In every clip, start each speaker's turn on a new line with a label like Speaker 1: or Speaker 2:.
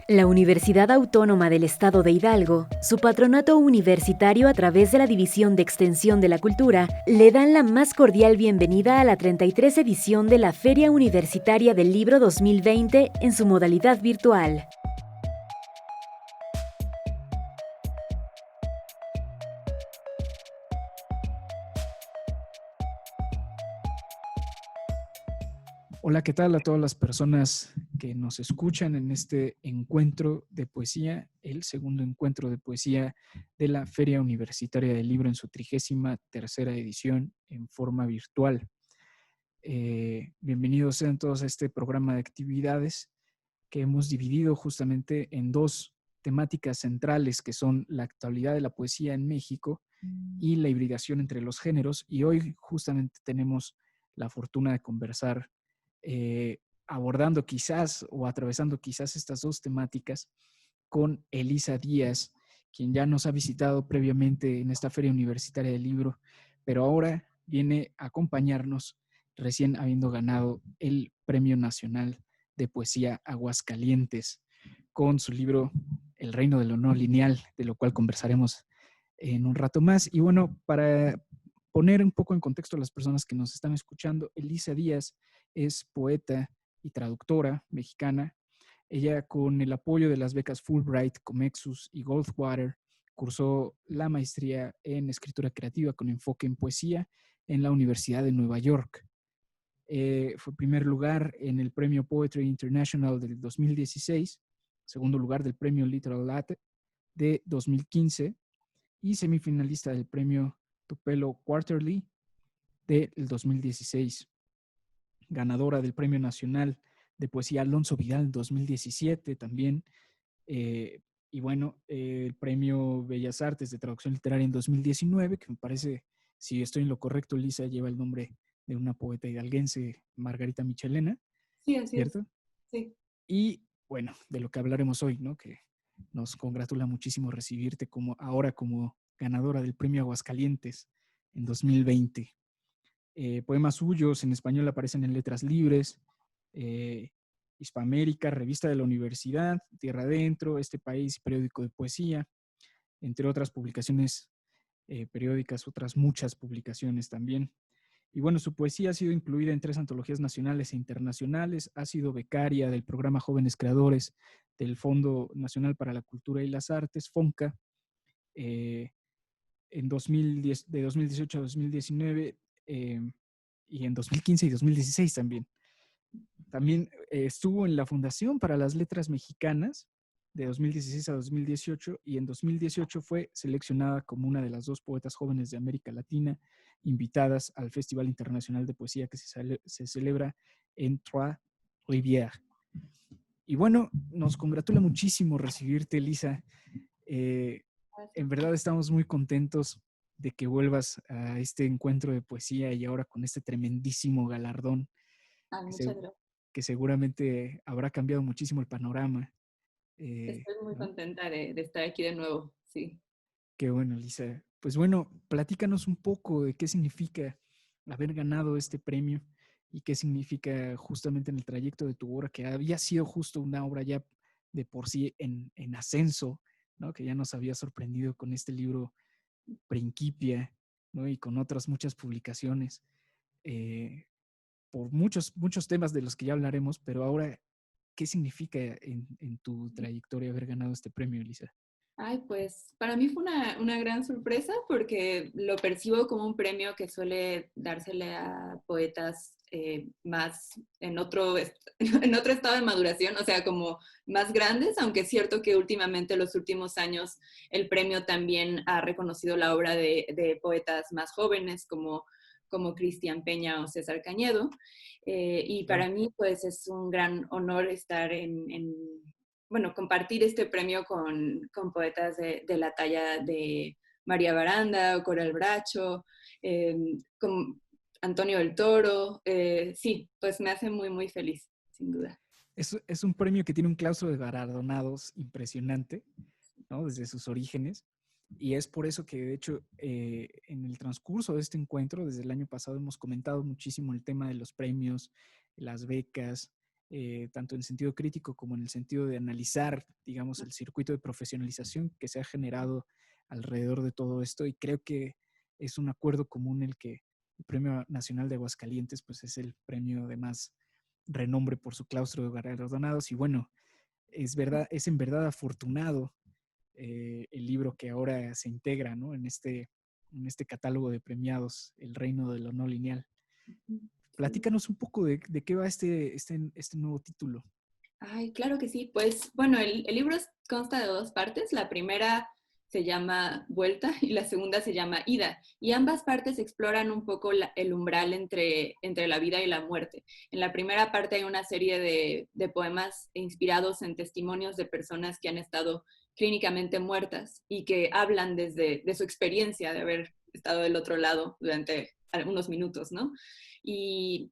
Speaker 1: La Universidad Autónoma del Estado de Hidalgo, su patronato universitario a través de la División de Extensión de la Cultura, le dan la más cordial bienvenida a la 33 edición de la Feria Universitaria del Libro 2020 en su modalidad virtual.
Speaker 2: Hola, ¿qué tal a todas las personas que nos escuchan en este encuentro de poesía, el segundo encuentro de poesía de la Feria Universitaria del Libro en su 33ª edición en forma virtual? Bienvenidos sean todos a este programa de actividades que hemos dividido justamente en dos temáticas centrales que son la actualidad de la poesía en México y la hibridación entre los géneros. Y hoy justamente tenemos la fortuna de conversar abordando quizás o atravesando quizás estas dos temáticas con Elisa Díaz, quien ya nos ha visitado previamente en esta Feria Universitaria del Libro, pero ahora viene a acompañarnos recién habiendo ganado el Premio Nacional de Poesía Aguascalientes con su libro El Reino del Honor Lineal, de lo cual conversaremos en un rato más. Y bueno, para poner un poco en contexto a las personas que nos están escuchando, Elisa Díaz es poeta y traductora mexicana. Ella, con el apoyo de las becas Fulbright, Comexus y Goldwater, cursó la maestría en escritura creativa con enfoque en poesía en la Universidad de Nueva York. Fue primer lugar en el Premio Poetry International del 2016, segundo lugar del Premio Literal Lat de 2015 y semifinalista del Premio Tupelo Quarterly del 2016. Ganadora del Premio Nacional de Poesía Alonso Vidal en 2017 también. Y bueno, el Premio Bellas Artes de Traducción Literaria en 2019, que me parece, si estoy en lo correcto, Lisa, lleva el nombre de una poeta hidalguense, Margarita Michelena,
Speaker 3: Sí, así es.
Speaker 2: ¿cierto?
Speaker 3: Sí.
Speaker 2: Y bueno, de lo que hablaremos hoy, ¿no? Que nos congratula muchísimo recibirte ahora como ganadora del Premio Aguascalientes en 2020. Poemas suyos en español aparecen en Letras Libres, eh, Hispamérica, Revista de la Universidad, Tierra Adentro, Este País, Periódico de Poesía, entre otras publicaciones periódicas, otras muchas publicaciones también. Y bueno, su poesía ha sido incluida en 3 antologías nacionales e internacionales, ha sido becaria del programa Jóvenes Creadores del Fondo Nacional para la Cultura y las Artes, FONCA, en 2010, de 2018 a 2019, y en 2015 y 2016 también. También estuvo en la Fundación para las Letras Mexicanas de 2016 a 2018 y en 2018 fue seleccionada como una de las 2 poetas jóvenes de América Latina invitadas al Festival Internacional de Poesía que se celebra en Trois-Rivières. Y bueno, nos congratula muchísimo recibirte, Elisa. Eh, en verdad estamos muy contentos de que vuelvas a este encuentro de poesía y ahora con este tremendísimo galardón que,
Speaker 3: Muchas
Speaker 2: se,
Speaker 3: gracias.
Speaker 2: que seguramente habrá cambiado muchísimo el panorama.
Speaker 3: Estoy muy
Speaker 2: ¿No?
Speaker 3: contenta de estar aquí de nuevo. Sí.
Speaker 2: Qué bueno, Lisa. Pues bueno, platícanos un poco de qué significa haber ganado este premio y qué significa justamente en el trayecto de tu obra, que había sido justo una obra ya de por sí en ascenso, ¿no? Que ya nos había sorprendido con este libro Principia, ¿no? Y con otras muchas publicaciones, eh, por muchos temas de los que ya hablaremos, pero ahora, ¿qué significa en tu trayectoria haber ganado este premio, Elisa?
Speaker 3: Ay, pues para mí fue una gran sorpresa porque lo percibo como un premio que suele dársele a poetas más en otro estado de maduración, o sea, como más grandes, aunque es cierto que últimamente, los últimos años, el premio también ha reconocido la obra de poetas más jóvenes como Cristian Peña o César Cañedo. Y
Speaker 2: Claro.
Speaker 3: para mí, pues es un gran honor estar bueno, compartir este premio con poetas de la talla de María Baranda o Coral Bracho, con Antonio del Toro. Sí, pues me hace muy, muy feliz, sin duda.
Speaker 2: Es un premio que tiene un claustro de galardonados impresionante, ¿no? Desde sus orígenes. Y es por eso que, de hecho, en el transcurso de este encuentro, desde el año pasado, hemos comentado muchísimo el tema de los premios, las becas, tanto en sentido crítico como en el sentido de analizar, digamos, el circuito de profesionalización que se ha generado alrededor de todo esto, y creo que es un acuerdo común el que el Premio Nacional de Aguascalientes pues es el premio de más renombre por su claustro de galardonados, y bueno, es verdad, es en verdad afortunado el libro que ahora se integra, ¿no?, en este catálogo de premiados, El Reino de lo No Lineal. Platícanos un poco de qué va este nuevo título.
Speaker 3: Ay, claro que sí. Pues bueno, el libro consta de dos partes. La primera se llama Vuelta y la segunda se llama Ida. Y ambas partes exploran un poco el umbral entre la vida y la muerte. En la primera parte hay una serie de poemas inspirados en testimonios de personas que han estado clínicamente muertas y que hablan de su experiencia de haber estado del otro lado durante algunos minutos, ¿no? Y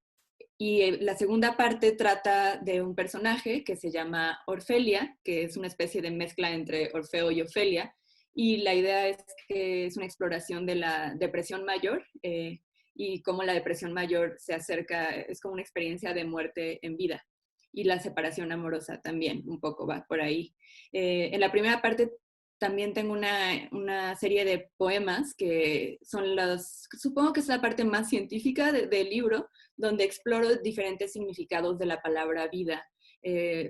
Speaker 3: la segunda parte trata de un personaje que se llama Orfelia, que es una especie de mezcla entre Orfeo y Ofelia. Y la idea es que es una exploración de la depresión mayor y cómo la depresión mayor se acerca, es como una experiencia de muerte en vida. Y la separación amorosa también, un poco va por ahí. En la primera parte también tengo una serie de poemas que son supongo que es la parte más científica del libro, donde exploro diferentes significados de la palabra vida,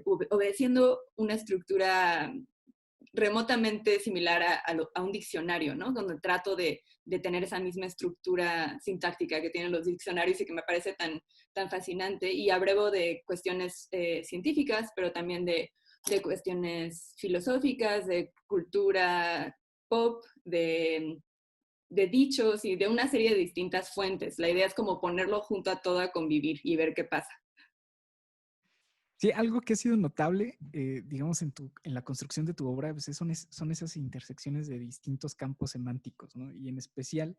Speaker 3: obedeciendo una estructura remotamente similar a un diccionario, ¿no? Donde trato de tener esa misma estructura sintáctica que tienen los diccionarios y que me parece tan fascinante, y abrevo de cuestiones científicas, pero también de cuestiones filosóficas, de cultura pop, de dichos y de una serie de distintas fuentes. La idea es como ponerlo junto a todo a convivir y ver qué pasa.
Speaker 2: Sí, algo que ha sido notable, digamos, en la construcción de tu obra, pues son esas intersecciones de distintos campos semánticos, ¿no? Y en especial,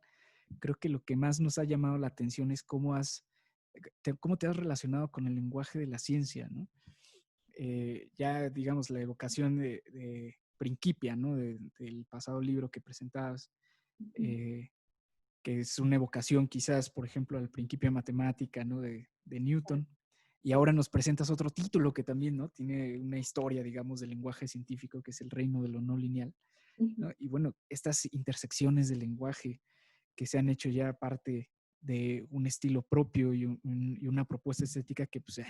Speaker 2: creo que lo que más nos ha llamado la atención es cómo te has relacionado con el lenguaje de la ciencia, ¿no? Ya, digamos, la evocación de Principia, ¿no? Del pasado libro que presentabas, que es una evocación quizás, por ejemplo, al Principia Matemática, ¿no? De Newton. Y ahora nos presentas otro título que también, ¿no?, tiene una historia, digamos, del lenguaje científico, que es El Reino de lo No Lineal, ¿no? Y bueno, estas intersecciones del lenguaje que se han hecho ya parte de un estilo propio y una propuesta estética que pues,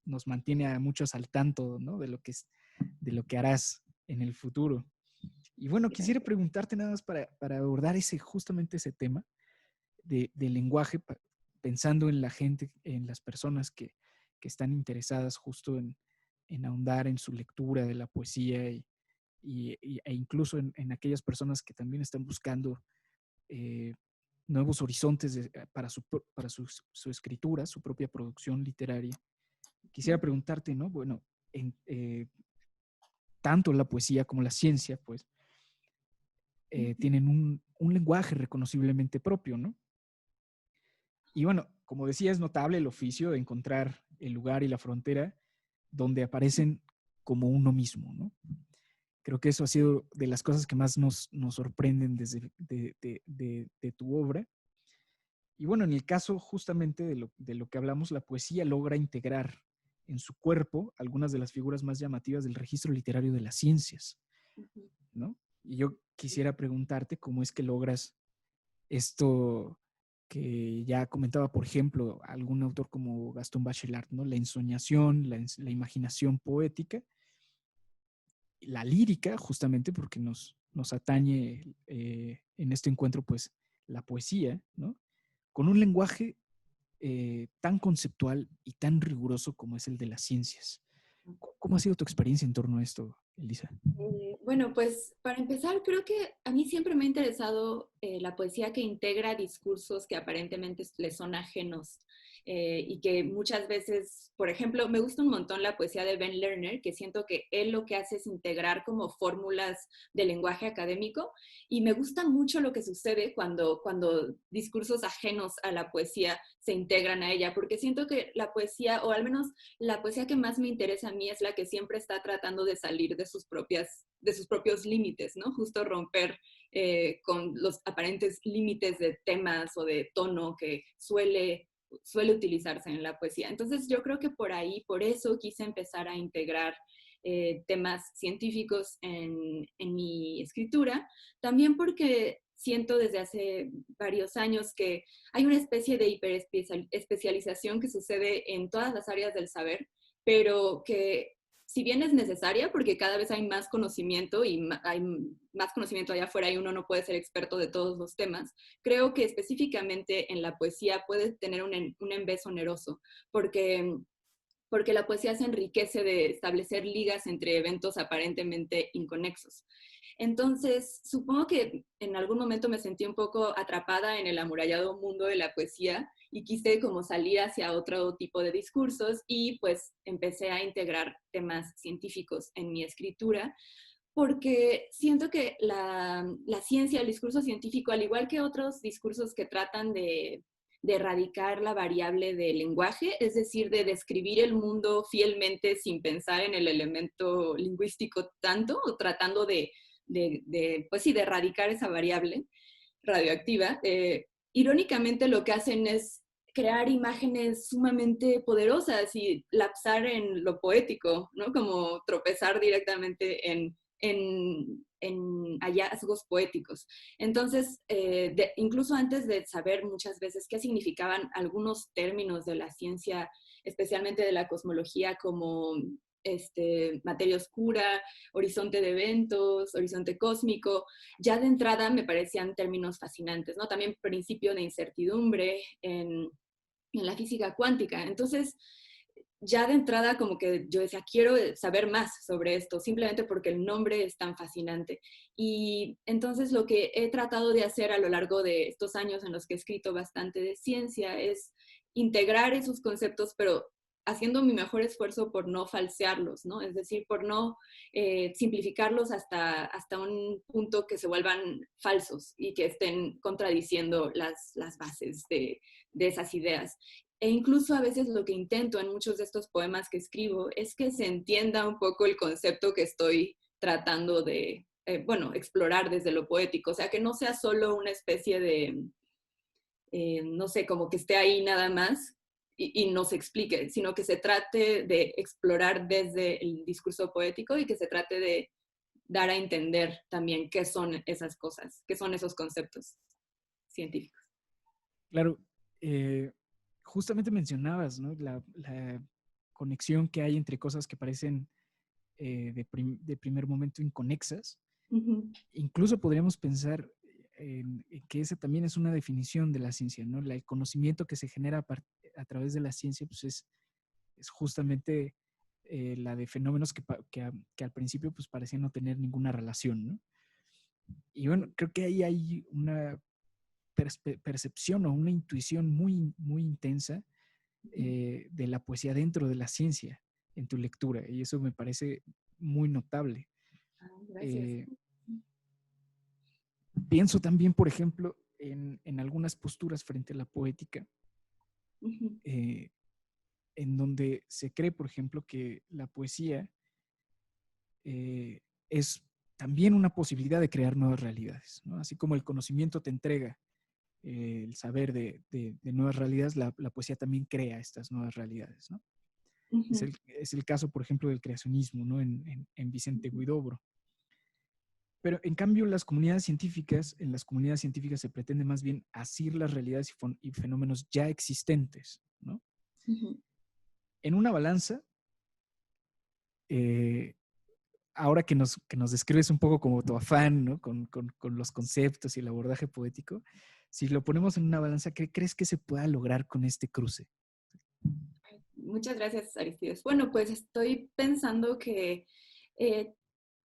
Speaker 2: nos mantiene a muchos al tanto, ¿no?, de lo que harás en el futuro. Y bueno, quisiera preguntarte nada más para abordar justamente ese tema del lenguaje, pensando en la gente, en las personas que están interesadas justo en ahondar en su lectura de la poesía e incluso en aquellas personas que también están buscando nuevos horizontes para su escritura, su propia producción literaria. Quisiera preguntarte, ¿no? Bueno, tanto la poesía como la ciencia, pues, tienen un lenguaje reconociblemente propio, ¿no? Y bueno, como decía, es notable el oficio de encontrar el lugar y la frontera donde aparecen como uno mismo, ¿no? Creo que eso ha sido de las cosas que más nos sorprenden de tu obra. Y bueno, en el caso justamente de lo que hablamos, la poesía logra integrar en su cuerpo algunas de las figuras más llamativas del registro literario de las ciencias, ¿no? Y yo quisiera preguntarte cómo es que logras esto que ya comentaba, por ejemplo, algún autor como Gastón Bachelard, ¿no? La ensoñación, la imaginación poética, la lírica, justamente porque nos atañe en este encuentro, pues, la poesía, ¿no? Con un lenguaje tan conceptual y tan riguroso como es el de las ciencias. ¿Cómo ha sido tu experiencia en torno a esto, Elisa?
Speaker 3: Bueno, pues para empezar, creo que a mí siempre me ha interesado la poesía que integra discursos que aparentemente le son ajenos y que muchas veces, por ejemplo, me gusta un montón la poesía de Ben Lerner, que siento que él lo que hace es integrar como fórmulas de lenguaje académico, y me gusta mucho lo que sucede cuando discursos ajenos a la poesía se integran a ella, porque siento que la poesía, o al menos la poesía que más me interesa a mí, es la que siempre está tratando de salir de sus propios límites, ¿no? Justo romper con los aparentes límites de temas o de tono que suele suele utilizarse en la poesía. Entonces yo creo que por ahí, por eso quise empezar a integrar temas científicos en mi escritura, también porque siento desde hace varios años que hay una especie de hiperespecialización que sucede en todas las áreas del saber, pero que si bien es necesaria, porque cada vez hay más conocimiento y hay más conocimiento allá afuera y uno no puede ser experto de todos los temas, creo que específicamente en la poesía puede tener un en vez oneroso, porque la poesía se enriquece de establecer ligas entre eventos aparentemente inconexos. Entonces, supongo que en algún momento me sentí un poco atrapada en el amurallado mundo de la poesía y quise como salir hacia otro tipo de discursos y pues empecé a integrar temas científicos en mi escritura, porque siento que la ciencia, el discurso científico, al igual que otros discursos que tratan de erradicar la variable del lenguaje, es decir, de describir el mundo fielmente sin pensar en el elemento lingüístico tanto, o tratando pues sí, de erradicar esa variable radioactiva, irónicamente lo que hacen es crear imágenes sumamente poderosas y lapsar en lo poético, ¿no? Como tropezar directamente en hallazgos poéticos. Entonces, incluso antes de saber muchas veces qué significaban algunos términos de la ciencia, especialmente de la cosmología, como materia oscura, horizonte de eventos, horizonte cósmico, ya de entrada me parecían términos fascinantes, ¿no? También principio de incertidumbre en la física cuántica. Entonces, ya de entrada como que yo decía, quiero saber más sobre esto, simplemente porque el nombre es tan fascinante. Y entonces lo que he tratado de hacer a lo largo de estos años en los que he escrito bastante de ciencia es integrar esos conceptos, pero haciendo mi mejor esfuerzo por no falsearlos, ¿no? Es decir, por no simplificarlos hasta un punto que se vuelvan falsos y que estén contradiciendo las bases de esas ideas. E incluso a veces lo que intento en muchos de estos poemas que escribo es que se entienda un poco el concepto que estoy tratando de, bueno, explorar desde lo poético. O sea, que no sea solo una especie de, no sé, como que esté ahí nada más y no se explique, sino que se trate de explorar desde el discurso poético y que se trate de dar a entender también qué son esas cosas, qué son esos conceptos científicos.
Speaker 2: Claro, justamente mencionabas, ¿no? La conexión que hay entre cosas que parecen de primer momento inconexas.
Speaker 3: Uh-huh.
Speaker 2: Incluso podríamos pensar en que esa también es una definición de la ciencia, ¿no? El conocimiento que se genera a través de la ciencia pues es justamente la de fenómenos que al principio pues parecían no tener ninguna relación, ¿no? Y bueno, creo que ahí hay una percepción o una intuición muy, muy intensa de la poesía dentro de la ciencia en tu lectura, y eso me parece muy notable.
Speaker 3: Gracias.
Speaker 2: Pienso también, por ejemplo, en algunas posturas frente a la poética,
Speaker 3: Uh-huh.
Speaker 2: en donde se cree, por ejemplo, que la poesía es también una posibilidad de crear nuevas realidades, ¿no? Así como el conocimiento te entrega el saber de nuevas realidades, la poesía también crea estas nuevas realidades, ¿no?
Speaker 3: Uh-huh.
Speaker 2: Es el caso, por ejemplo, del creacionismo, ¿no? En Vicente Huidobro. Pero en cambio, en las comunidades científicas se pretende más bien asir las realidades y fenómenos ya existentes, ¿no?
Speaker 3: Uh-huh.
Speaker 2: En una balanza, ahora que nos describes un poco como tu afán, ¿no? Con los conceptos y el abordaje poético, si lo ponemos en una balanza, ¿qué crees que se pueda lograr con este cruce?
Speaker 3: Muchas gracias, Aristides. Bueno, pues estoy pensando que,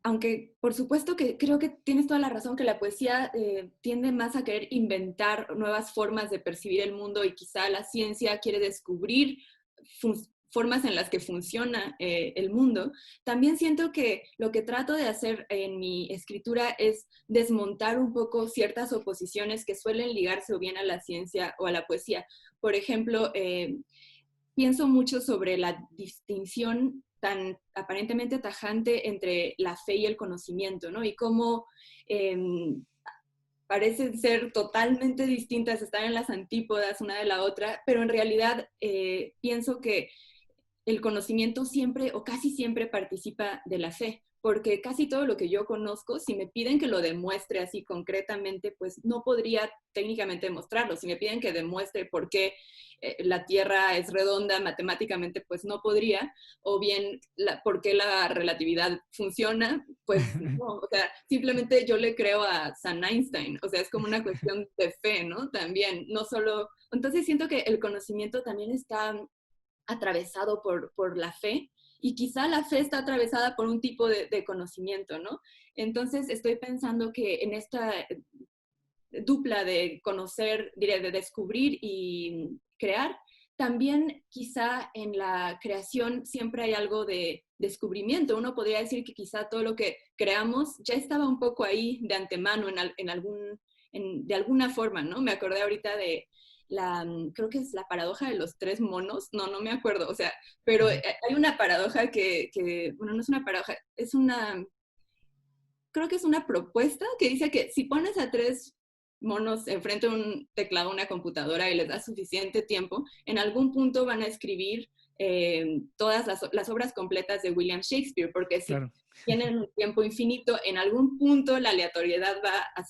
Speaker 3: aunque por supuesto que creo que tienes toda la razón, que la poesía tiende más a querer inventar nuevas formas de percibir el mundo y quizá la ciencia quiere descubrir formas en las que funciona el mundo, también siento que lo que trato de hacer en mi escritura es desmontar un poco ciertas oposiciones que suelen ligarse o bien a la ciencia o a la poesía. Por ejemplo, pienso mucho sobre la distinción tan aparentemente tajante entre la fe y el conocimiento, ¿no? Y cómo parecen ser totalmente distintas, están en las antípodas una de la otra, pero en realidad pienso que el conocimiento siempre o casi siempre participa de la fe, porque casi todo lo que yo conozco, si me piden que lo demuestre así concretamente, pues no podría técnicamente demostrarlo. Si me piden que demuestre por qué la Tierra es redonda matemáticamente, pues no podría, o bien por qué la relatividad funciona, pues no, o sea, simplemente yo le creo a San Einstein, o sea, es como una cuestión de fe, ¿no? También, no solo, entonces siento que el conocimiento también está atravesado por la fe, y quizá la fe está atravesada por un tipo de conocimiento, ¿no? Entonces estoy pensando que en esta dupla de conocer, diré, de descubrir y crear, también quizá en la creación siempre hay algo de descubrimiento. Uno podría decir que quizá todo lo que creamos ya estaba un poco ahí de antemano de alguna forma, ¿no? Me acordé ahorita de creo que es la paradoja de los tres monos, no me acuerdo, o sea, pero hay una paradoja bueno, no es una paradoja, creo que es una propuesta que dice que si pones a tres monos enfrente de un teclado, una computadora, y les das suficiente tiempo, en algún punto van a escribir todas las obras completas de William Shakespeare, porque si tienen un tiempo infinito, en algún punto la aleatoriedad va a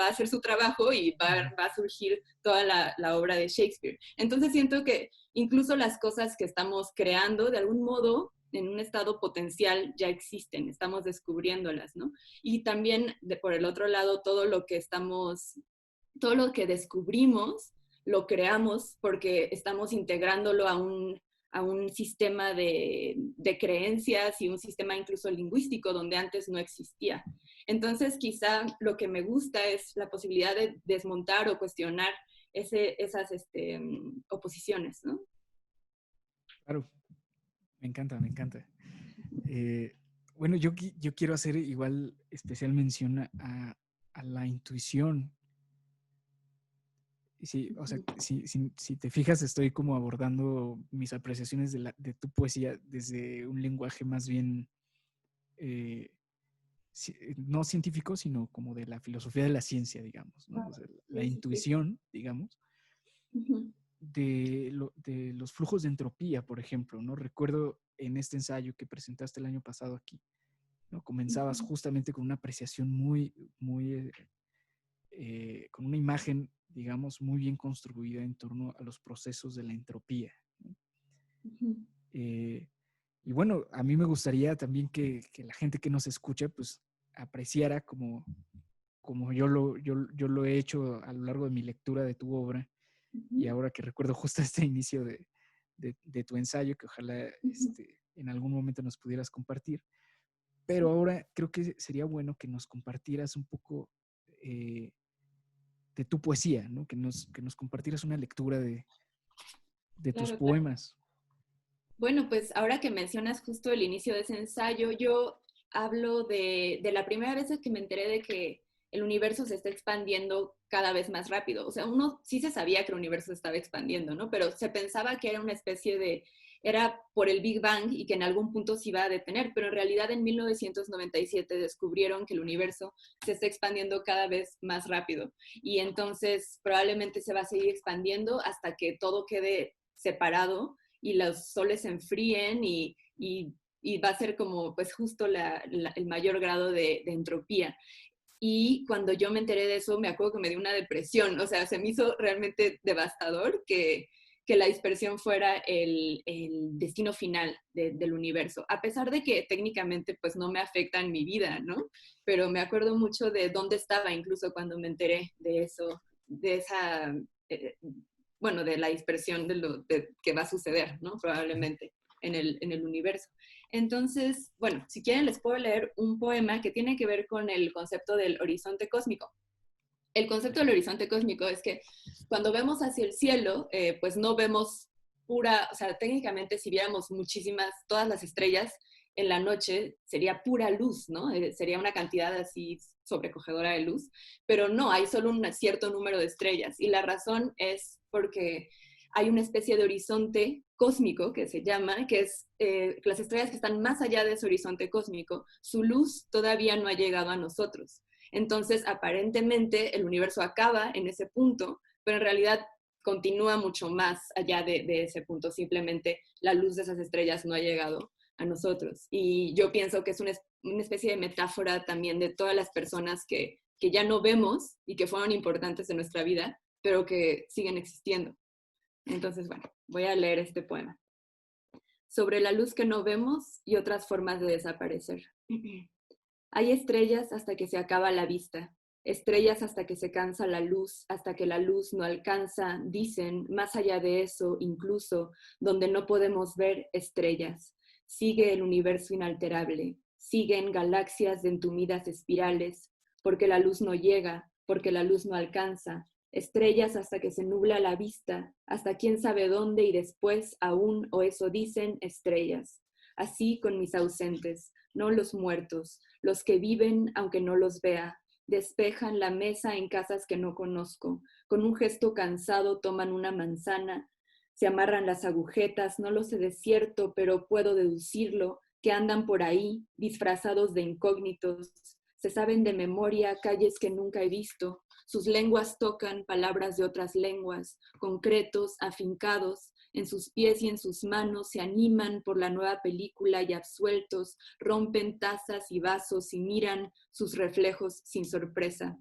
Speaker 3: hacer su trabajo y va a surgir toda la obra de Shakespeare. Entonces siento que incluso las cosas que estamos creando, de algún modo, en un estado potencial ya existen, estamos descubriéndolas, ¿no? Y también, por el otro lado, todo lo que descubrimos, lo creamos porque estamos integrándolo a un sistema de creencias y un sistema incluso lingüístico donde antes no existía. Entonces, quizá lo que me gusta es la posibilidad de desmontar o cuestionar esas oposiciones, ¿no?
Speaker 2: Claro, me encanta, me encanta. Bueno, yo quiero hacer igual especial mención a la intuición. Sí, o sea, si te fijas, estoy como abordando mis apreciaciones de tu poesía desde un lenguaje más bien no científico, sino como de la filosofía de la ciencia, digamos, ¿no? O sea, la intuición, digamos, de los flujos de entropía, por ejemplo, ¿no? Recuerdo en este ensayo que presentaste el año pasado aquí, ¿no? Comenzabas justamente con una apreciación muy, muy, con una imagen, digamos, muy bien construida en torno a los procesos de la entropía, ¿no? Y bueno, a mí me gustaría también que la gente que nos escucha, pues, apreciara como yo lo he hecho a lo largo de mi lectura de tu obra, y ahora que recuerdo justo este inicio de tu ensayo, que ojalá en algún momento nos pudieras compartir, pero ahora creo que sería bueno que nos compartieras un poco de tu poesía, ¿no? Que nos compartieras una lectura de tus
Speaker 3: Claro,
Speaker 2: poemas.
Speaker 3: Bueno, pues ahora que mencionas justo el inicio de ese ensayo, yo hablo de la primera vez que me enteré de que el universo se está expandiendo cada vez más rápido. O sea, uno sí se sabía que el universo se estaba expandiendo, ¿no? Pero se pensaba que era una especie era por el Big Bang y que en algún punto se iba a detener, pero en realidad en 1997 descubrieron que el universo se está expandiendo cada vez más rápido, y entonces probablemente se va a seguir expandiendo hasta que todo quede separado y los soles se enfríen y va a ser como pues justo el mayor grado de entropía. Y cuando yo me enteré de eso, me acuerdo que me dio una depresión, o sea, se me hizo realmente devastador que la dispersión fuera el destino final del universo, a pesar de que técnicamente pues no me afecta en mi vida, ¿no? Pero me acuerdo mucho de dónde estaba incluso cuando me enteré de eso, de esa... bueno, de la dispersión que va a suceder, ¿no? Probablemente en el universo. Entonces, bueno, si quieren les puedo leer un poema que tiene que ver con el concepto del horizonte cósmico. El concepto del horizonte cósmico es que cuando vemos hacia el cielo, pues no vemos o sea, técnicamente si viéramos todas las estrellas en la noche, sería pura luz, ¿no? Sería una cantidad así sobrecogedora de luz, pero no, hay solo un cierto número de estrellas, y la razón es porque hay una especie de horizonte cósmico que se llama, que es las estrellas que están más allá de ese horizonte cósmico, su luz todavía no ha llegado a nosotros. Entonces, aparentemente, el universo acaba en ese punto, pero en realidad continúa mucho más allá de ese punto. Simplemente la luz de esas estrellas no ha llegado a nosotros. Y yo pienso que es una especie de metáfora también de todas las personas que ya no vemos y que fueron importantes en nuestra vida, pero que siguen existiendo. Entonces, bueno, voy a leer este poema. Sobre la luz que no vemos y otras formas de desaparecer. Hay estrellas hasta que se acaba la vista, estrellas hasta que se cansa la luz, hasta que la luz no alcanza, dicen, más allá de eso, incluso, donde no podemos ver estrellas. Sigue el universo inalterable, siguen galaxias de entumidas espirales, porque la luz no llega, porque la luz no alcanza, estrellas hasta que se nubla la vista, hasta quién sabe dónde y después aún, o eso dicen, estrellas. Así con mis ausentes, no los muertos, los que viven aunque no los vea, despejan la mesa en casas que no conozco, con un gesto cansado toman una manzana, se amarran las agujetas, no lo sé de cierto, pero puedo deducirlo, que andan por ahí, disfrazados de incógnitos, se saben de memoria calles que nunca he visto, sus lenguas tocan palabras de otras lenguas, concretos, afincados, en sus pies y en sus manos se animan por la nueva película y absueltos, rompen tazas y vasos y miran sus reflejos sin sorpresa.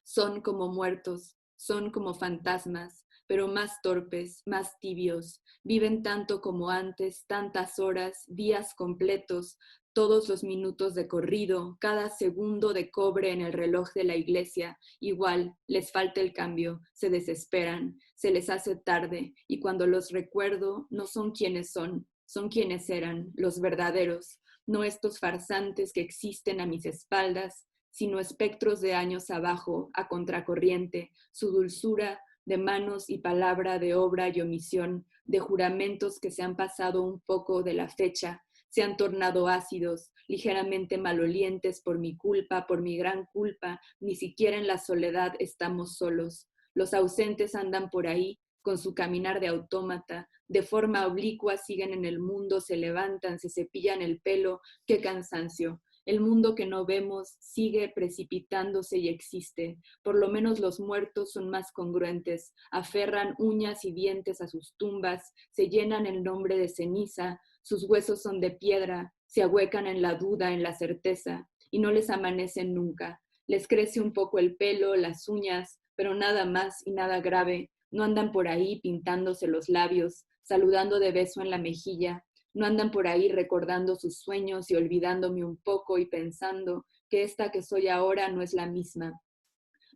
Speaker 3: Son como muertos, son como fantasmas, pero más torpes, más tibios, viven tanto como antes, tantas horas, días completos, todos los minutos de corrido, cada segundo de cobre en el reloj de la iglesia, igual, les falta el cambio, se desesperan, se les hace tarde, y cuando los recuerdo, no son quienes son quienes eran, los verdaderos, no estos farsantes que existen a mis espaldas, sino espectros de años abajo, a contracorriente, su dulzura de manos y palabra, de obra y omisión, de juramentos que se han pasado un poco de la fecha, se han tornado ácidos, ligeramente malolientes por mi culpa, por mi gran culpa, ni siquiera en la soledad estamos solos. Los ausentes andan por ahí, con su caminar de autómata, de forma oblicua siguen en el mundo, se levantan, se cepillan el pelo, qué cansancio. El mundo que no vemos sigue precipitándose y existe. Por lo menos los muertos son más congruentes, aferran uñas y dientes a sus tumbas, se llenan el nombre de ceniza, sus huesos son de piedra, se ahuecan en la duda, en la certeza, y no les amanecen nunca. Les crece un poco el pelo, las uñas, pero nada más y nada grave. No andan por ahí pintándose los labios, saludando de beso en la mejilla, no andan por ahí recordando sus sueños y olvidándome un poco y pensando que esta que soy ahora no es la misma.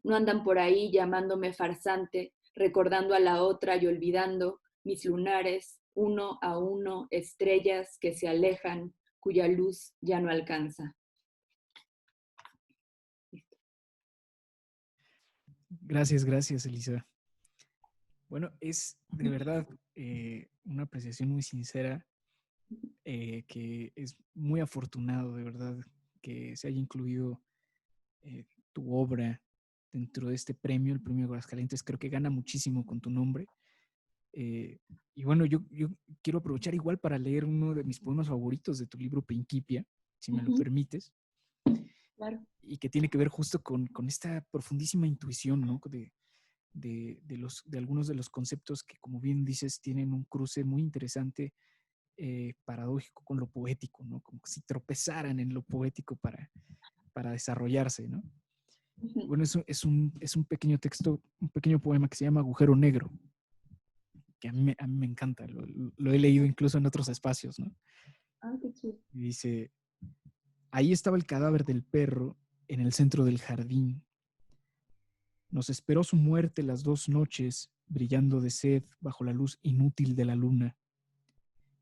Speaker 3: No andan por ahí llamándome farsante, recordando a la otra y olvidando mis lunares, uno a uno, estrellas que se alejan, cuya luz ya no alcanza.
Speaker 2: Gracias, Elisa. Bueno, es de verdad una apreciación muy sincera, que es muy afortunado, de verdad, que se haya incluido tu obra dentro de este premio, el premio Aguascalientes. Creo que gana muchísimo con tu nombre. Y bueno, yo quiero aprovechar igual para leer uno de mis poemas favoritos de tu libro Principia, si me lo permites.
Speaker 3: Claro.
Speaker 2: Y que tiene que ver justo con esta profundísima intuición, ¿no? De algunos de los conceptos que, como bien dices, tienen un cruce muy interesante, paradójico con lo poético, ¿no? Como si tropezaran en lo poético para desarrollarse, ¿no? Bueno, es un pequeño texto, un pequeño poema que se llama Agujero Negro, que a mí me encanta, lo he leído incluso en otros espacios, ¿no?
Speaker 3: Ah, qué chido.
Speaker 2: Y dice: ahí estaba el cadáver del perro en el centro del jardín. Nos esperó su muerte las 2 noches, brillando de sed bajo la luz inútil de la luna.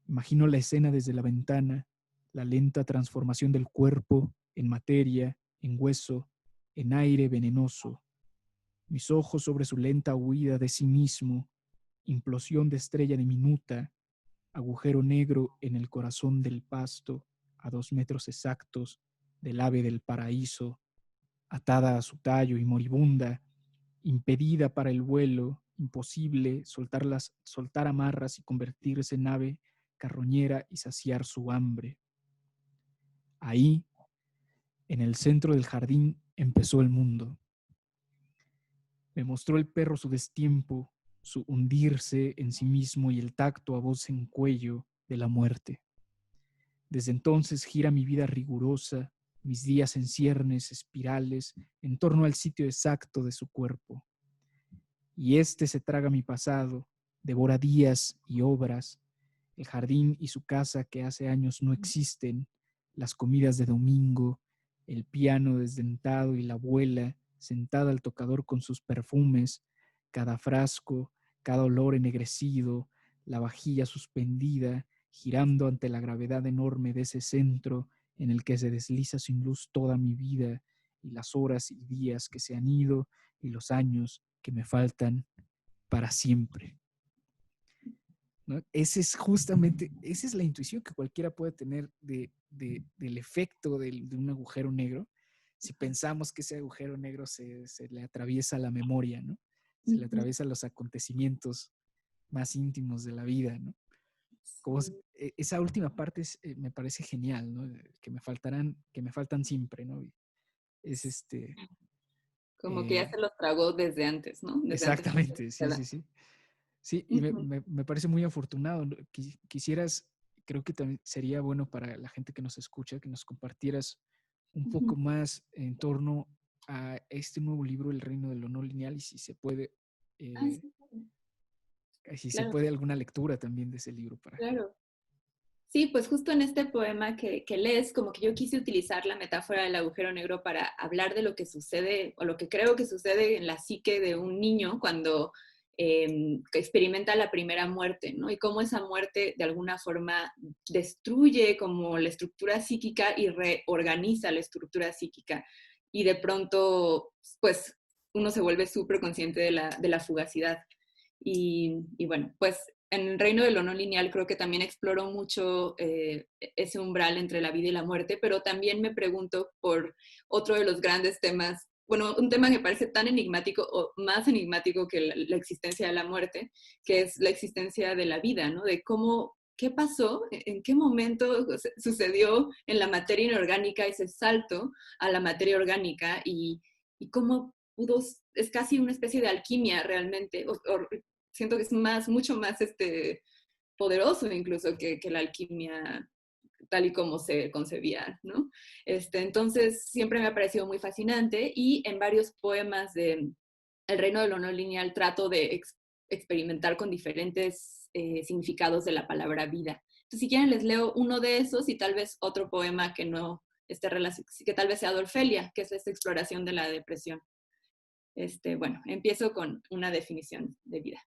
Speaker 2: Imagino la escena desde la ventana, la lenta transformación del cuerpo en materia, en hueso, en aire venenoso. Mis ojos sobre su lenta huida de sí mismo, implosión de estrella diminuta, agujero negro en el corazón del pasto, a 2 metros exactos del ave del paraíso, atada a su tallo y moribunda, impedida para el vuelo, imposible soltar amarras y convertirse en ave carroñera y saciar su hambre. Ahí, En el centro del jardín empezó el mundo. Me mostró el perro su destiempo, su hundirse en sí mismo y el tacto a voz en cuello de la muerte. Desde entonces gira mi vida rigurosa, mis días en ciernes, espirales, en torno al sitio exacto de su cuerpo. Y este se traga mi pasado, devora días y obras, el jardín y su casa que hace años no existen, las comidas de domingo, el piano desdentado y la abuela sentada al tocador con sus perfumes, cada frasco, cada olor ennegrecido, la vajilla suspendida, girando ante la gravedad enorme de ese centro en el que se desliza sin luz toda mi vida y las horas y días que se han ido y los años que me faltan para siempre. ¿No? Ese es justamente, esa es la intuición que cualquiera puede tener del efecto de un agujero negro. Si pensamos que ese agujero negro se le atraviesa la memoria, ¿no? Se le atraviesa los acontecimientos más íntimos de la vida, ¿no? Como esa última parte me parece genial, ¿no? Que me faltan siempre, ¿no? Es
Speaker 3: Como que ya se los tragó desde antes, ¿no? Desde
Speaker 2: exactamente,
Speaker 3: antes.
Speaker 2: sí. Sí, y me parece muy afortunado. Quisieras, creo que también sería bueno para la gente que nos escucha, que nos compartieras un poco más en torno a este nuevo libro, El reino de lo no lineal, y si se puede, si se
Speaker 3: Claro,
Speaker 2: puede alguna lectura también de ese libro para.
Speaker 3: claro. Sí, pues justo en este poema que lees, como que yo quise utilizar la metáfora del agujero negro para hablar de lo que sucede, o lo que creo que sucede en la psique de un niño cuando experimenta la primera muerte, ¿no? Y cómo esa muerte de alguna forma destruye como la estructura psíquica y reorganiza la estructura psíquica. Y de pronto, pues, uno se vuelve súper consciente de la fugacidad. Y bueno, pues en el reino de lo no lineal creo que también exploro mucho ese umbral entre la vida y la muerte, pero también me pregunto por otro de los grandes temas, bueno, un tema que parece tan enigmático o más enigmático que la existencia de la muerte, que es la existencia de la vida, ¿no? De cómo, qué pasó, en qué momento sucedió en la materia inorgánica ese salto a la materia orgánica y cómo pudo, es casi una especie de alquimia realmente, siento que es mucho más poderoso incluso que la alquimia tal y como se concebía, ¿no? Entonces, siempre me ha parecido muy fascinante y en varios poemas de El reino de lo no lineal trato de experimentar con diferentes significados de la palabra vida. Entonces, si quieren, les leo uno de esos y tal vez otro poema que no esté relacionado, que tal vez sea de Orfelia, que es esta exploración de la depresión. Bueno, empiezo con una definición de vida.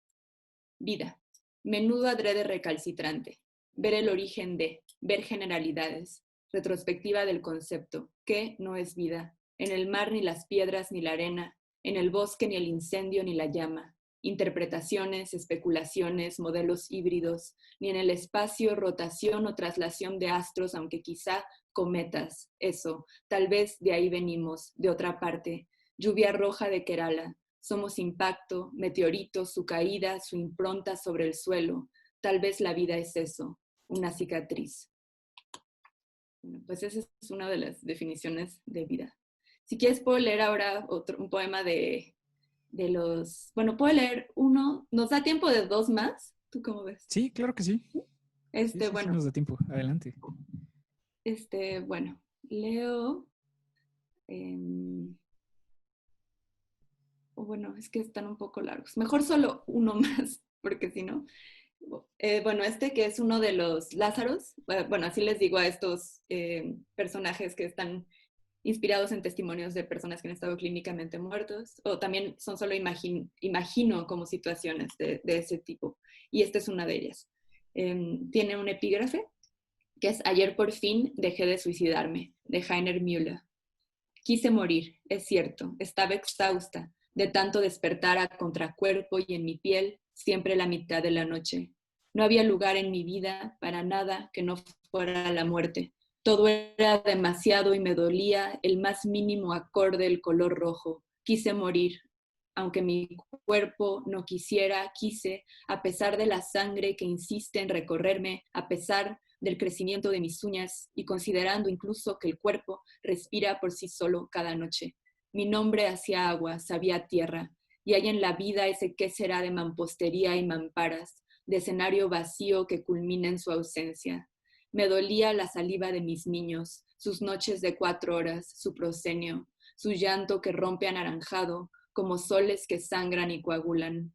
Speaker 3: Vida. Menudo adrede recalcitrante. Ver el origen de, ver generalidades. Retrospectiva del concepto. ¿Qué no es vida? En el mar ni las piedras ni la arena. En el bosque ni el incendio ni la llama. Interpretaciones, especulaciones, modelos híbridos. Ni en el espacio, rotación o traslación de astros, aunque quizá cometas. Eso. Tal vez de ahí venimos, de otra parte. Lluvia roja de Kerala. Somos impacto, meteoritos, su caída, su impronta sobre el suelo. Tal vez la vida es eso, una cicatriz. Bueno, pues esa es una de las definiciones de vida. Si quieres, puedo leer ahora un poema de los... Bueno, puedo leer uno. ¿Nos da tiempo de dos más? ¿Tú cómo ves?
Speaker 2: Sí, claro que sí. Sí,
Speaker 3: Bueno.
Speaker 2: nos da tiempo. Adelante.
Speaker 3: Bueno, leo... bueno, es que están un poco largos. Mejor solo uno más, porque si no... bueno, que es uno de los Lázaros, bueno, así les digo a estos personajes que están inspirados en testimonios de personas que han estado clínicamente muertos, o también son solo imagino como situaciones de ese tipo, y esta es una de ellas. Tiene un epígrafe que es Ayer por fin dejé de suicidarme, de Heiner Müller. Quise morir, es cierto, estaba exhausta, de tanto despertar a contracuerpo y en mi piel siempre la mitad de la noche. No había lugar en mi vida para nada que no fuera la muerte. Todo era demasiado y me dolía el más mínimo acorde del color rojo. Quise morir, aunque mi cuerpo no quisiera, quise, a pesar de la sangre que insiste en recorrerme, a pesar del crecimiento de mis uñas y considerando incluso que el cuerpo respira por sí solo cada noche. Mi nombre hacía agua, sabía tierra, y hay en la vida ese qué será de mampostería y mamparas, de escenario vacío que culmina en su ausencia. Me dolía la saliva de mis niños, sus noches de 4 horas, su proscenio, su llanto que rompe anaranjado, como soles que sangran y coagulan.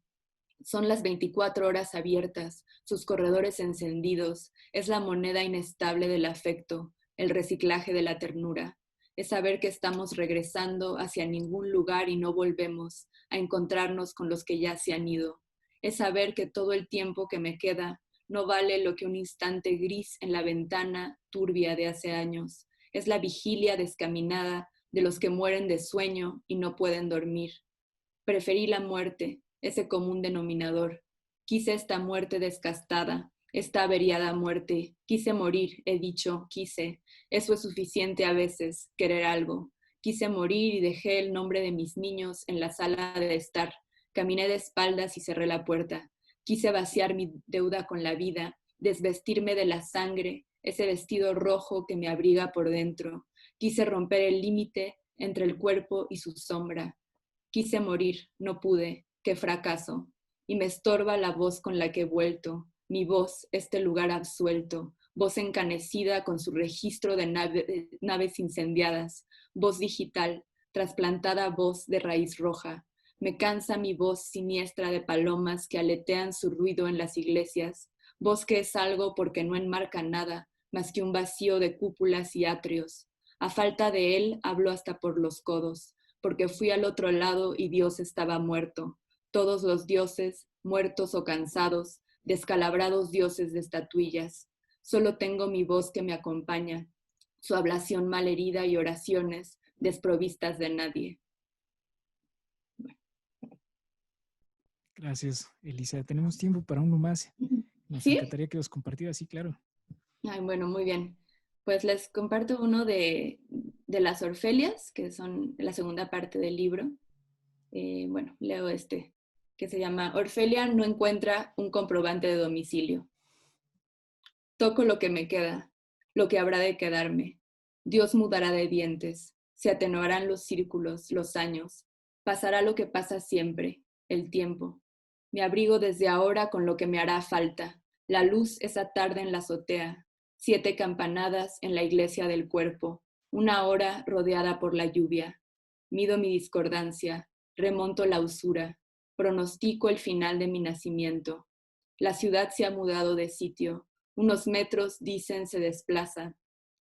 Speaker 3: Son las 24 horas abiertas, sus corredores encendidos, es la moneda inestable del afecto, el reciclaje de la ternura. Es saber que estamos regresando hacia ningún lugar y no volvemos a encontrarnos con los que ya se han ido. Es saber que todo el tiempo que me queda no vale lo que un instante gris en la ventana turbia de hace años. Es la vigilia descaminada de los que mueren de sueño y no pueden dormir. Preferí la muerte, ese común denominador. Quise esta muerte descastada, esta averiada muerte. Quise morir, he dicho, quise. Eso es suficiente a veces, querer algo. Quise morir y dejé el nombre de mis niños en la sala de estar. Caminé de espaldas y cerré la puerta. Quise vaciar mi deuda con la vida, desvestirme de la sangre, ese vestido rojo que me abriga por dentro. Quise romper el límite entre el cuerpo y su sombra. Quise morir, no pude, qué fracaso. Y me estorba la voz con la que he vuelto, mi voz, este lugar absuelto, voz encanecida con su registro de naves incendiadas, voz digital, trasplantada voz de raíz roja. Me cansa mi voz siniestra de palomas que aletean su ruido en las iglesias, voz que es algo porque no enmarca nada, más que un vacío de cúpulas y atrios. A falta de él hablo hasta por los codos, porque fui al otro lado y Dios estaba muerto. Todos los dioses, muertos o cansados, descalabrados dioses de estatuillas. Solo tengo mi voz que me acompaña, su ablación malherida y oraciones desprovistas de nadie.
Speaker 2: Gracias, Elisa. Tenemos tiempo para uno más. Nos
Speaker 3: ¿Sí?
Speaker 2: encantaría que los compartieras, sí, claro.
Speaker 3: Ay, bueno, muy bien. Pues les comparto uno de las Orfelias, que son la segunda parte del libro. Bueno, leo este, que se llama Orfelia no encuentra un comprobante de domicilio. Toco lo que me queda, lo que habrá de quedarme. Dios mudará de dientes, se atenuarán los círculos, los años. Pasará lo que pasa siempre, el tiempo. Me abrigo desde ahora con lo que me hará falta. La luz esa tarde en la azotea, 7 campanadas en la iglesia del cuerpo, 1 hora rodeada por la lluvia. Mido mi discordancia, remonto la usura, pronostico el final de mi nacimiento. La ciudad se ha mudado de sitio, unos metros, dicen, se desplaza.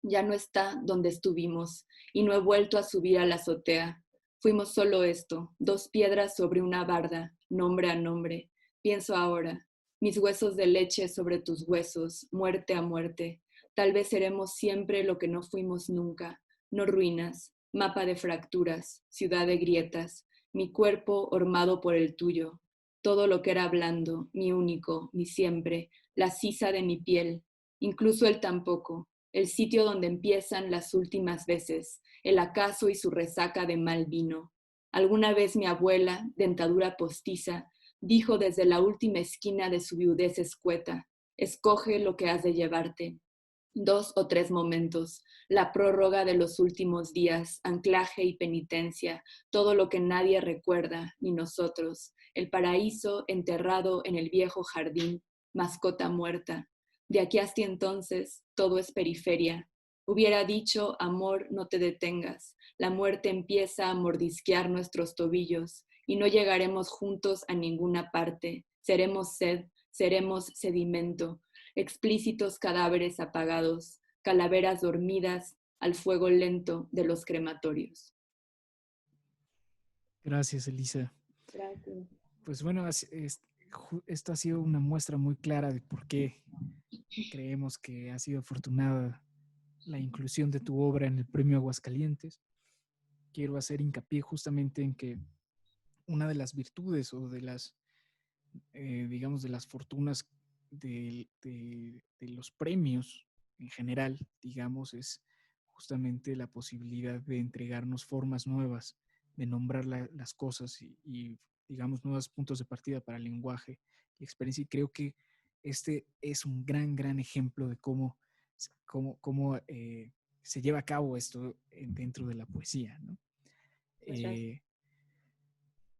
Speaker 3: Ya no está donde estuvimos y no he vuelto a subir a la azotea. Fuimos solo esto, 2 piedras sobre una barda, nombre a nombre. Pienso ahora, mis huesos de leche sobre tus huesos, muerte a muerte. Tal vez seremos siempre lo que no fuimos nunca, no ruinas, mapa de fracturas, ciudad de grietas, mi cuerpo hormado por el tuyo. Todo lo que era blando, mi único, mi siempre, la sisa de mi piel, incluso el tampoco, el sitio donde empiezan las últimas veces, el acaso y su resaca de mal vino. Alguna vez mi abuela, dentadura postiza, dijo desde la última esquina de su viudez escueta, escoge lo que has de llevarte. 2 o 3 momentos, la prórroga de los últimos días, anclaje y penitencia, todo lo que nadie recuerda, ni nosotros, el paraíso enterrado en el viejo jardín, mascota muerta. De aquí hasta entonces, todo es periferia. Hubiera dicho, amor, no te detengas. La muerte empieza a mordisquear nuestros tobillos y no llegaremos juntos a ninguna parte. Seremos sed, seremos sedimento, explícitos cadáveres apagados, calaveras dormidas al fuego lento de los crematorios.
Speaker 2: Gracias, Elisa.
Speaker 3: Gracias.
Speaker 2: Pues bueno, esto ha sido una muestra muy clara de por qué creemos que ha sido afortunada la inclusión de tu obra en el Premio Aguascalientes. Quiero hacer hincapié justamente en que una de las virtudes o de las, digamos, de las fortunas de los premios en general, digamos, es justamente la posibilidad de entregarnos formas nuevas, de nombrar las cosas y, digamos, nuevos puntos de partida para el lenguaje y experiencia. Y creo que este es un gran ejemplo de cómo cómo se lleva a cabo esto dentro de la poesía, ¿no?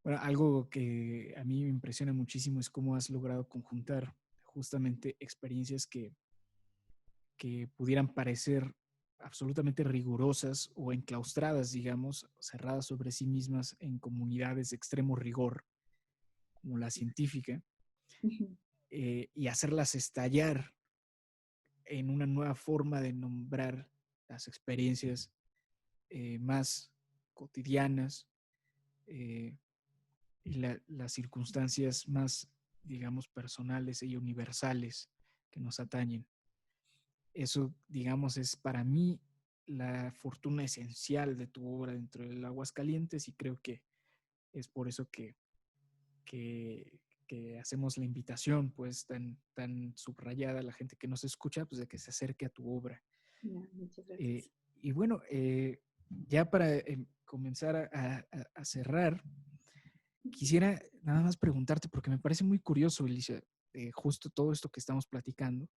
Speaker 2: Bueno, algo que a mí me impresiona muchísimo es cómo has logrado conjuntar justamente experiencias que pudieran parecer absolutamente rigurosas o enclaustradas, digamos, cerradas sobre sí mismas en comunidades de extremo rigor, como la científica, y hacerlas estallar en una nueva forma de nombrar las experiencias más cotidianas y las circunstancias más, digamos, personales y universales que nos atañen. Eso, digamos, es para mí la fortuna esencial de tu obra dentro del Aguascalientes, y creo que es por eso que, que hacemos la invitación, pues, tan subrayada a la gente que nos escucha, pues, de que se acerque a tu obra.
Speaker 3: Muchas gracias.
Speaker 2: Y bueno, ya para comenzar a cerrar, quisiera nada más preguntarte, porque me parece muy curioso, Alicia, justo todo esto que estamos platicando.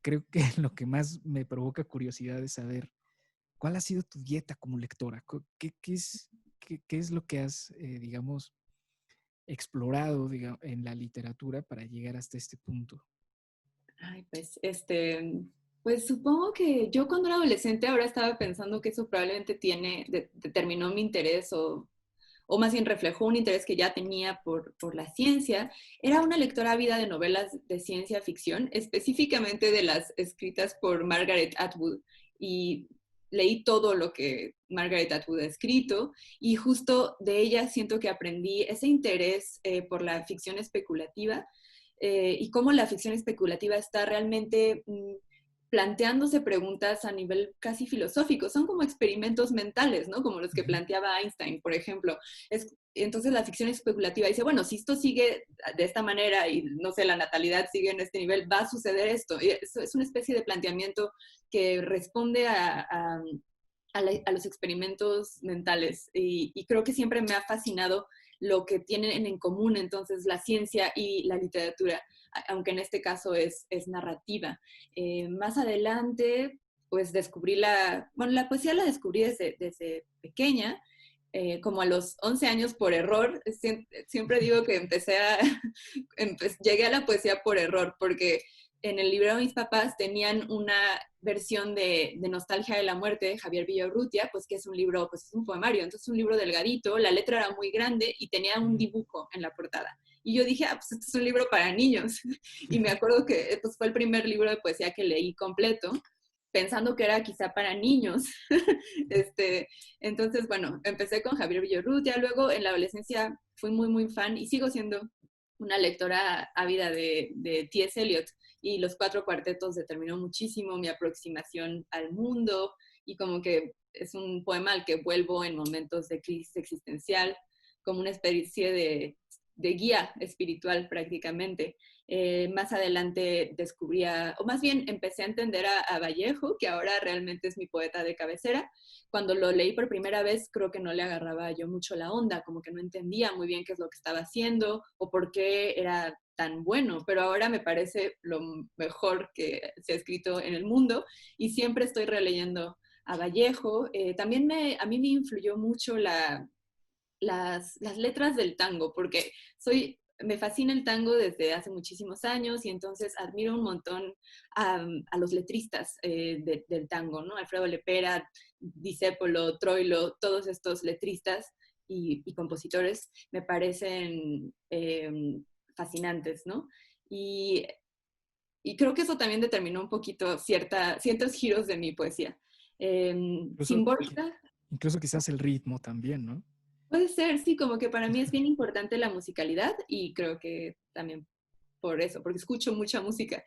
Speaker 2: Creo que lo que más me provoca curiosidad es saber cuál ha sido tu dieta como lectora. ¿Qué es lo que has, digamos, explorado, digamos, en la literatura para llegar hasta este punto?
Speaker 3: Ay, pues, pues supongo que yo cuando era adolescente ahora estaba pensando que eso probablemente determinó mi interés o más bien reflejó un interés que ya tenía por la ciencia. Era una lectora ávida de novelas de ciencia ficción, específicamente de las escritas por Margaret Atwood. Y leí todo lo que Margaret Atwood ha escrito y justo de ella siento que aprendí ese interés por la ficción especulativa y cómo la ficción especulativa está realmente planteándose preguntas a nivel casi filosófico. Son como experimentos mentales, ¿no? Como los que planteaba Einstein, por ejemplo. Entonces la ficción especulativa dice, bueno, si esto sigue de esta manera y, no sé, la natalidad sigue en este nivel, va a suceder esto. Y eso es una especie de planteamiento que responde a los experimentos mentales. Y creo que siempre me ha fascinado lo que tienen en común entonces la ciencia y la literatura, aunque en este caso es narrativa. Más adelante, pues descubrí la poesía la descubrí desde pequeña, como a los 11 años por error. Siempre digo que llegué a la poesía por error, porque en el libro de mis papás tenían una versión de Nostalgia de la Muerte de Javier Villaurrutia, pues que es un libro, pues es un poemario, entonces un libro delgadito, la letra era muy grande y tenía un dibujo en la portada. Y yo dije, pues este es un libro para niños. Y me acuerdo que pues, fue el primer libro de poesía que leí completo, pensando que era quizá para niños. Entonces, bueno, empecé con Javier Villaurrutia, luego en la adolescencia fui muy fan y sigo siendo una lectora ávida de T.S. Eliot, y Los Cuatro Cuartetos determinó muchísimo mi aproximación al mundo, y como que es un poema al que vuelvo en momentos de crisis existencial, como una especie de guía espiritual prácticamente. Más adelante descubría, o más bien empecé a entender a Vallejo, que ahora realmente es mi poeta de cabecera. Cuando lo leí por primera vez, creo que no le agarraba yo mucho la onda, como que no entendía muy bien qué es lo que estaba haciendo o por qué era tan bueno, pero ahora me parece lo mejor que se ha escrito en el mundo y siempre estoy releyendo a Vallejo. También a mí me influyó mucho las letras del tango, porque me fascina el tango desde hace muchísimos años y entonces admiro un montón a los letristas del tango, ¿no? Alfredo Lepera, Discépolo, Troilo, todos estos letristas y compositores me parecen fascinantes, ¿no? Y creo que eso también determinó un poquito ciertos giros de mi poesía.
Speaker 2: Incluso,
Speaker 3: Simbólica.
Speaker 2: incluso quizás el ritmo también, ¿no?
Speaker 3: Puede ser, sí, como que para mí es bien importante la musicalidad y creo que también por eso, porque escucho mucha música.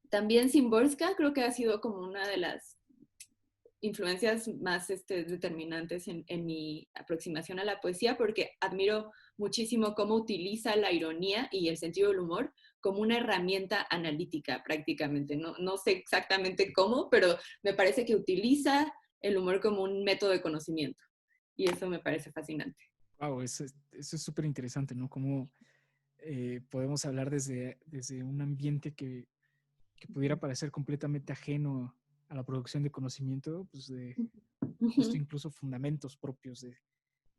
Speaker 3: También Szymborska creo que ha sido como una de las influencias más determinantes en mi aproximación a la poesía, porque admiro muchísimo cómo utiliza la ironía y el sentido del humor como una herramienta analítica prácticamente. No sé exactamente cómo, pero me parece que utiliza el humor como un método de conocimiento. Y eso me parece fascinante.
Speaker 2: Wow, eso es súper interesante, ¿no? Cómo podemos hablar desde un ambiente que que pudiera parecer completamente ajeno a la producción de conocimiento, pues de justo incluso fundamentos propios del,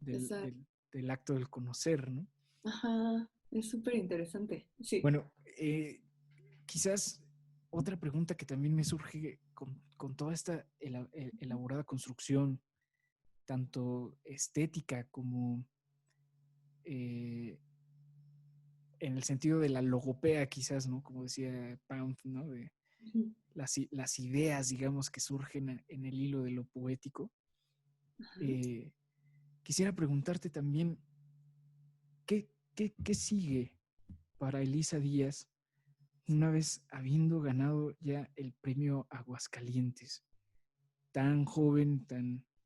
Speaker 3: Exacto.
Speaker 2: del, del acto del conocer, ¿no?
Speaker 3: Ajá, es súper interesante, sí.
Speaker 2: Bueno, quizás otra pregunta que también me surge con toda esta elaborada construcción, tanto estética como eh, en el sentido de la logopea, quizás, ¿no? Como decía Pound, ¿no? De
Speaker 3: Ujú.
Speaker 2: las ideas, digamos, que surgen en el hilo de lo poético. Eh, Quisiera preguntarte también, ¿qué sigue para Elisa Díaz una vez habiendo ganado ya el premio Aguascalientes? Tan joven,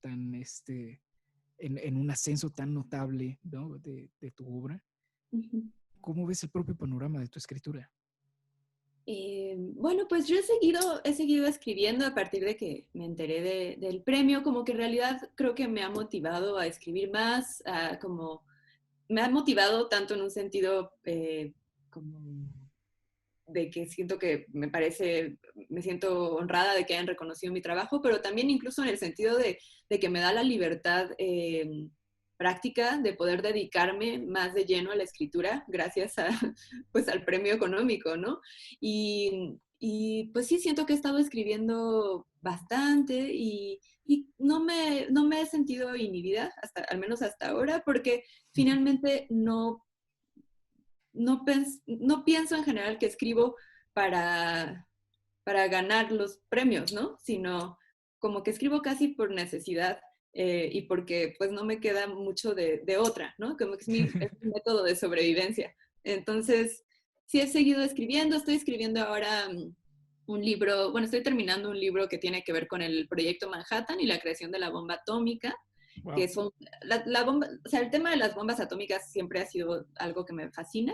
Speaker 2: en un ascenso tan notable, ¿no? de tu obra.
Speaker 3: Ujú.
Speaker 2: ¿Cómo ves el propio panorama de tu escritura?
Speaker 3: Bueno, pues yo he seguido escribiendo a partir de que me enteré del premio, como que en realidad creo que me ha motivado a escribir más, como me ha motivado tanto en un sentido como de que siento que me siento honrada de que hayan reconocido mi trabajo, pero también incluso en el sentido de que me da la libertad práctica de poder dedicarme más de lleno a la escritura gracias a, pues, al premio económico, ¿no? Y pues sí, siento que he estado escribiendo bastante y no me he sentido inhibida, hasta, al menos hasta ahora, porque finalmente no pienso en general que escribo para, para ganar los premios, ¿no? Sino como que escribo casi por necesidad y porque pues no me queda mucho de otra, ¿no? Como que es mi método de sobrevivencia. Entonces, sí he seguido escribiendo, estoy escribiendo ahora un libro, bueno, estoy terminando un libro que tiene que ver con el proyecto Manhattan y la creación de la bomba atómica, que
Speaker 2: Wow.
Speaker 3: son, la bomba, o sea, el tema de las bombas atómicas siempre ha sido algo que me fascina,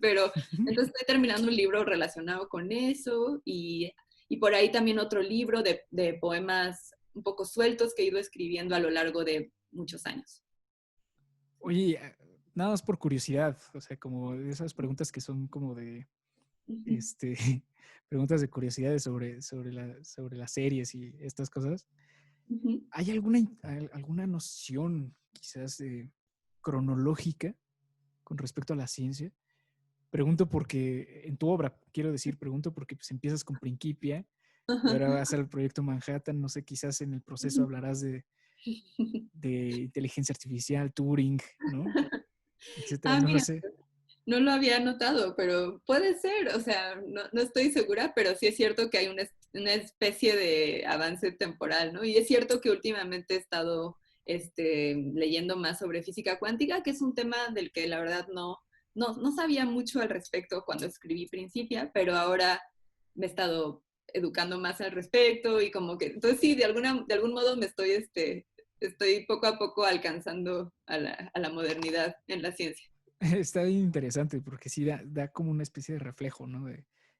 Speaker 3: pero entonces estoy terminando un libro relacionado con eso y por ahí también otro libro de poemas un poco sueltos que he ido escribiendo a lo largo de muchos años.
Speaker 2: Oye, nada más por curiosidad, o sea, como de esas preguntas que son como de,
Speaker 3: Ujú,
Speaker 2: este, preguntas de curiosidades sobre las series y estas cosas.
Speaker 3: ujú.
Speaker 2: ¿Hay alguna noción quizás cronológica con respecto a la ciencia? Pregunto porque en tu obra, quiero decir, pregunto porque pues, empiezas con Principia y ahora vas al proyecto Manhattan, no sé, quizás en el proceso hablarás de inteligencia artificial, Turing, ¿no? Etcétera,
Speaker 3: Ah,
Speaker 2: no lo
Speaker 3: mira,
Speaker 2: sé.
Speaker 3: no lo había notado, pero puede ser, o sea, no estoy segura, pero sí es cierto que hay una especie de avance temporal, ¿no? Y es cierto que últimamente he estado leyendo más sobre física cuántica, que es un tema del que la verdad no sabía mucho al respecto cuando escribí Principia, pero ahora me he estado educando más al respecto y como que, entonces sí, de algún modo estoy poco a poco alcanzando a la modernidad en la ciencia.
Speaker 2: Está bien interesante porque sí da como una especie de reflejo, ¿no?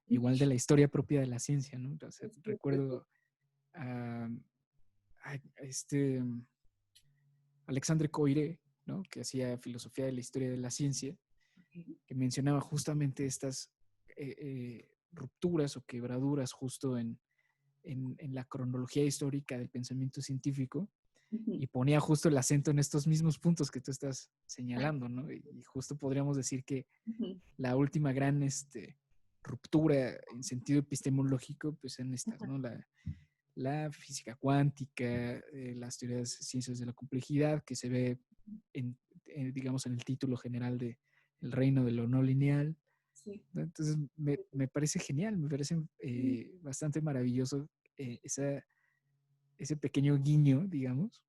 Speaker 2: Igual de la historia propia de la ciencia, ¿no? O sea, recuerdo a, a este Alexandre Coiré, ¿no? Que hacía filosofía de la historia de la ciencia, que mencionaba justamente estas rupturas o quebraduras justo en la cronología histórica del pensamiento científico
Speaker 3: Ujú.
Speaker 2: y ponía justo el acento en estos mismos puntos que tú estás señalando, ¿no? Y justo podríamos decir que
Speaker 3: Ujú.
Speaker 2: la última gran ruptura en sentido epistemológico, pues en estas, ¿no? La física cuántica, las teorías de ciencias de la complejidad, que se ve, digamos, en el título general de El reino de lo no lineal,
Speaker 3: Sí.
Speaker 2: ¿no? Entonces, me parece genial, me parece bastante maravilloso ese pequeño guiño, digamos,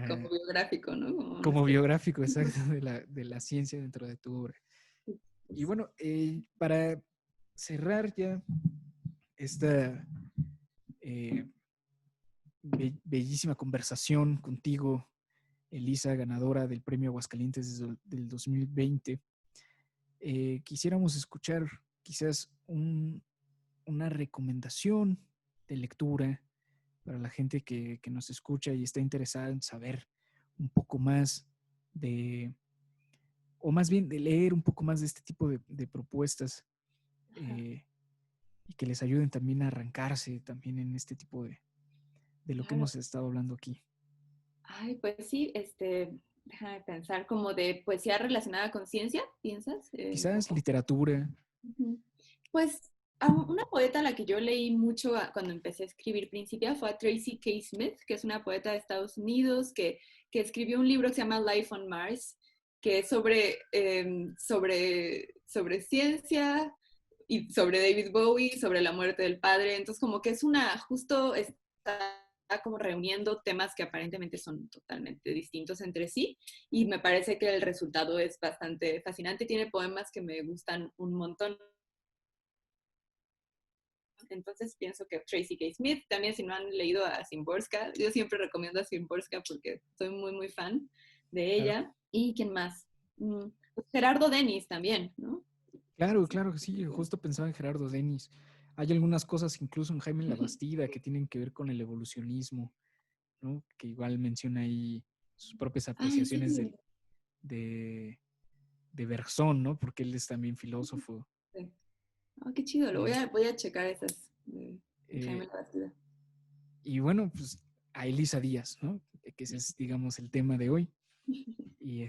Speaker 3: Como
Speaker 2: a,
Speaker 3: biográfico, ¿no? Como una
Speaker 2: como
Speaker 3: especie.
Speaker 2: biográfico exacto de la ciencia dentro de tu obra. Y bueno, para cerrar ya esta eh, bellísima conversación contigo, Elisa, ganadora del Premio Aguascalientes del 2020, quisiéramos escuchar quizás una recomendación de lectura para la gente que nos escucha y está interesada en saber un poco más de, o más bien de leer un poco más de este tipo de propuestas. Eh, y que les ayuden también a arrancarse también en este tipo de lo que
Speaker 3: Claro.
Speaker 2: hemos estado hablando aquí.
Speaker 3: Ay, pues sí, déjame pensar, como de poesía relacionada con ciencia, ¿piensas? Un
Speaker 2: Quizás
Speaker 3: poco.
Speaker 2: literatura.
Speaker 3: Ujú. Pues una poeta a la que yo leí mucho cuando empecé a escribir Principia fue a Tracy K. Smith, que es una poeta de Estados Unidos que escribió un libro que se llama Life on Mars, que es sobre ciencia y sobre David Bowie, sobre la muerte del padre. Entonces, como que justo está como reuniendo temas que aparentemente son totalmente distintos entre sí y me parece que el resultado es bastante fascinante. Tiene poemas que me gustan un montón. Entonces pienso que Tracy K. Smith, también si no han leído a Szymborska, yo siempre recomiendo a Szymborska porque soy muy, muy fan de
Speaker 2: Claro,
Speaker 3: ella. ¿Y quién más? Pues Gerardo Denis también, ¿no?
Speaker 2: claro, claro que sí. Justo pensaba en Gerardo Denis. Hay algunas cosas incluso en Jaime Labastida que tienen que ver con el evolucionismo, ¿no? Que igual menciona ahí sus propias
Speaker 3: Ah, ¿en
Speaker 2: apreciaciones
Speaker 3: serio?
Speaker 2: de, de Berzón, ¿no? Porque él es también filósofo.
Speaker 3: Sí. Oh, qué chido,
Speaker 2: Eh,
Speaker 3: voy a checar esas de Jaime
Speaker 2: eh,
Speaker 3: Labastida.
Speaker 2: y bueno, pues a Elisa Díaz, ¿no? Que ese es, digamos, el tema de hoy. Y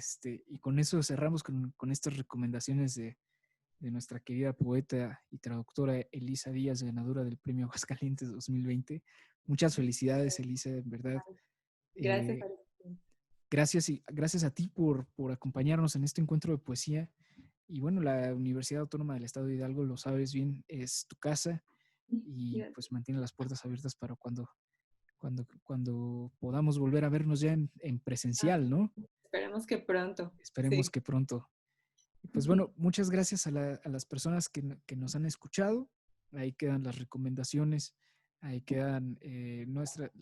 Speaker 2: con eso cerramos con estas recomendaciones de nuestra querida poeta y traductora Elisa Díaz, ganadora del Premio Aguascalientes 2020. Muchas felicidades, Elisa, en verdad.
Speaker 3: Gracias,
Speaker 2: Eh, gracias a ti por acompañarnos en este encuentro de poesía. Y bueno, la Universidad Autónoma del Estado de Hidalgo, lo sabes bien, es tu casa y
Speaker 3: Gracias.
Speaker 2: pues mantiene las puertas abiertas para cuando podamos volver a vernos ya en
Speaker 3: Ah,
Speaker 2: presencial, ¿no?
Speaker 3: esperemos que pronto.
Speaker 2: Esperemos
Speaker 3: Sí.
Speaker 2: que pronto. Y pues bueno, muchas gracias a las personas que nos han escuchado. Ahí quedan las recomendaciones, ahí quedan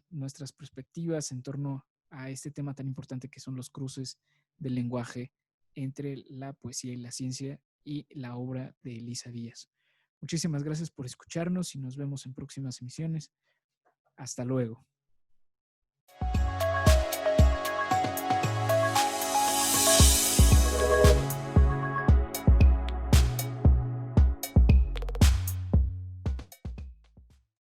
Speaker 2: nuestras perspectivas en torno a este tema tan importante que son los cruces del lenguaje entre la poesía y la ciencia y la obra de Elisa Díaz. Muchísimas gracias por escucharnos y nos vemos en próximas emisiones. Hasta luego.